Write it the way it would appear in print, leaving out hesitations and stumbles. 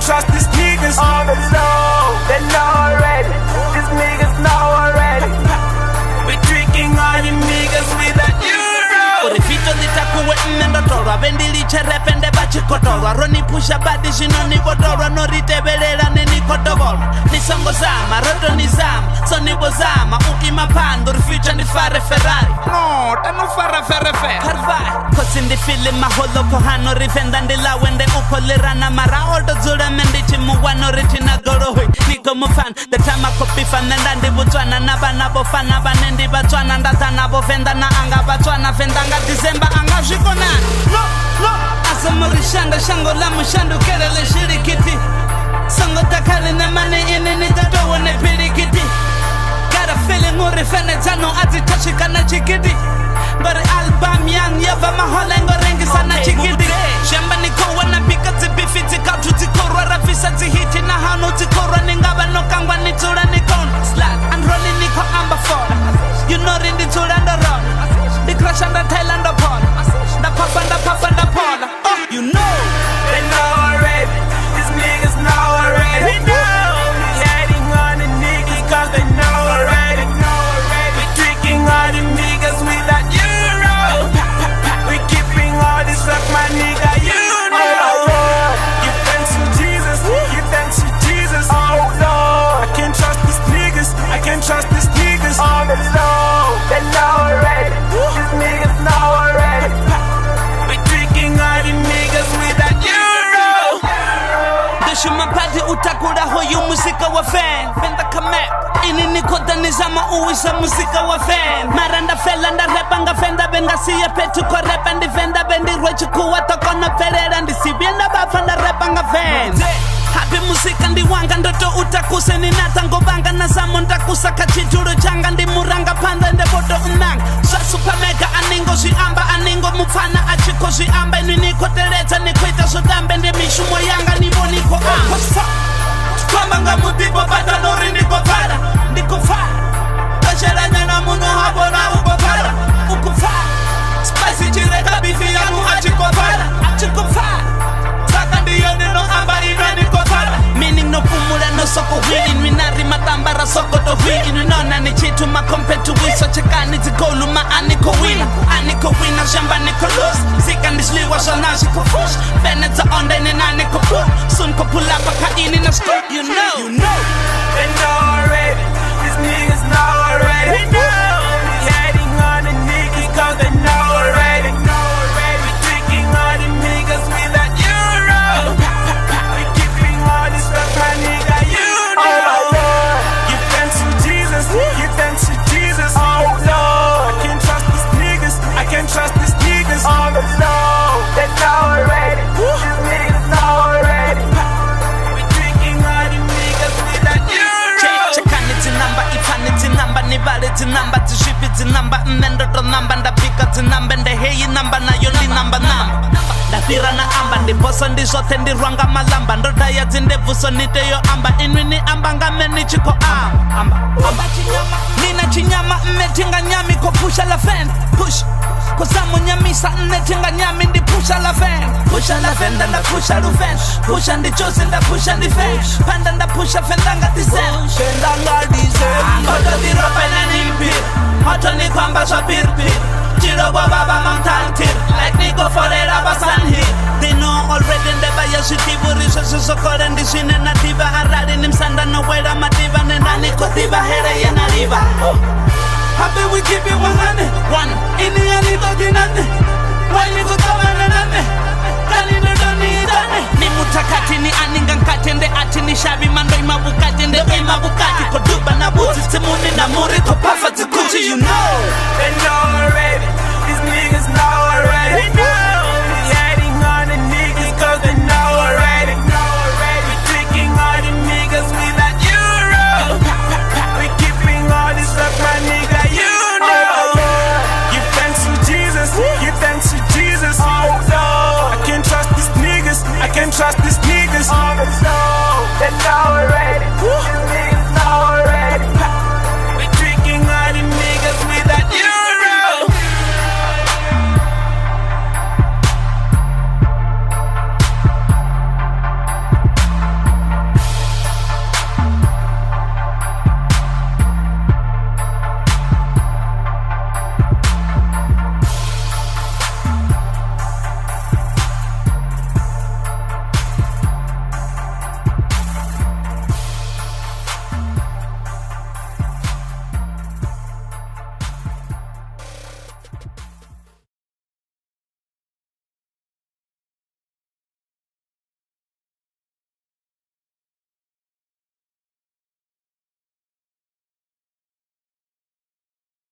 Trust these niggas on the low. They know already. These niggas know already. We tricking all you niggas with that euro. Orifito litakuwe mmendotolwa bendilichere bachikotorwa ronipusha badi zino nibotorwa noritebelela nenikotobolwa nisongo zama roto nizama sonibo zama ukimapando rificha nifare Ferrari no tanufara ferrefer harvai kosi ndifili maholo kohano rivenda ndilawende ukolirana mara oldo zure mendichi muwano ritina gorohui niko mufan the time akopifa nenda ndibutwana nabana bofana banendi batwana ndatana bovenda na anga batwana vendanga December anga jikonana no asamurishanda shango la mushandu kerele shirikiti songo takali na mane ine nitado wane pirikiti got a feeling urifene tano ati toshikana chikiti Bari album yang yava maholengo rengi sana chikiti Shamba niko wana pika tibifi tikatu tikorwa rafisa tihiti na hanu tikorwa ningaba no kangwa nitura nikon Slat and rolling niko amba foda You know rindi tura ndo road The crash and the Thailand upon The puff and the pola You know They know already. These niggas know already. We know. We hating on the niggas cause they know already. We tricking all the niggas with that euro. We keeping all this up, my nigga, you know. Give thanks to Jesus. Give thanks to Jesus. Oh Lord. I can't trust these niggas. I can't trust these niggas. On the low. They know already. These niggas know already. We tricking all the niggas with that euro. Shumapati utakura hoyu muzika wa fan Venda kamek Ini nikota nizama uwisa muzika wa fan Maranda fela nda repa nga fenda benga siya petu ko repa ndi venda bendi rwechu kuwa toko no ferera ndi sibienda bafa nda repa nga fan Happy muzika ndi wanga ndoto utakuse ni natango banga na zamo ntakusa kachituro changa ndi muranga panda nde bodo unanga Sa super mega aningo ziamba aningo mufana achiko ziamba Ini nikoteleta nikwita sodambe ndi mishumo yanga nibo niko Kwamba nga mutipo pata nori niko fara Niko fara Kashera nyana muno habo na uko fara Uko fara Spicy chireka bifi yangu achiko fara Achiko fara Saka ndiyo nino amba ina niko fara Meaning no pumula no soko win Minari matambara soko to win Nona ni chitu ma compare to win So chekani zigolu ma aniko wina Aniko wina shamba niko lose Zika ndishliwa shona shiko push Beneta onde nina niko pull Soon ko pull up a kaini na school You know They know already. These niggas know already. We know. We hating on the niggas cause they know already. We tricking all the niggas with that euro. We keeping all this stuff, my nigga, you know. Give thanks to Jesus. Give thanks to Jesus. Oh Lord. I can't trust these niggas. I can't trust these niggas. On the low. They know already. These niggas know already. We tricking all the niggas with that euro. Number, eternity number, nibality number, tishipity number, mmendoto number, ndapika tinambe, ndeheyi number, na yoli number. Ndapira na amba, ndiposo ndizote ndirwanga malamba, ndodaya zindevuso niteyo amba, inwini amba ngameni chiko amba. Nina chinyama, mmetinga nyami ko pusha la fan, push. Kosamu nyamisa, mmetinga nyami ndi pusha la fan. Pusha la fan, nda pusha rufen. Pusha ndi chose, nda pusha ndi fan. Panda nda pusha fendanga dizen. Fendanga dizen. Hoto di ropa na nimpir. Hoto ni kwamba so pirpir. Chiro kwa baba mantantir. Like niko forera basan hit. They know already ndeba ya shitiburi. So kore ndi shine na diva. Harari nimsanda no wera madiva. Nena niko diva here ya na riva. Happy we keep it 100. One. Ini anito dinane. Why you go kawana nane? Kali no doni idane. Ni mutakati ni aninga nkatende ati ni shabi mando imabukati nde imabukati koduba na buti timuni na muri to perfect Gucci, you know.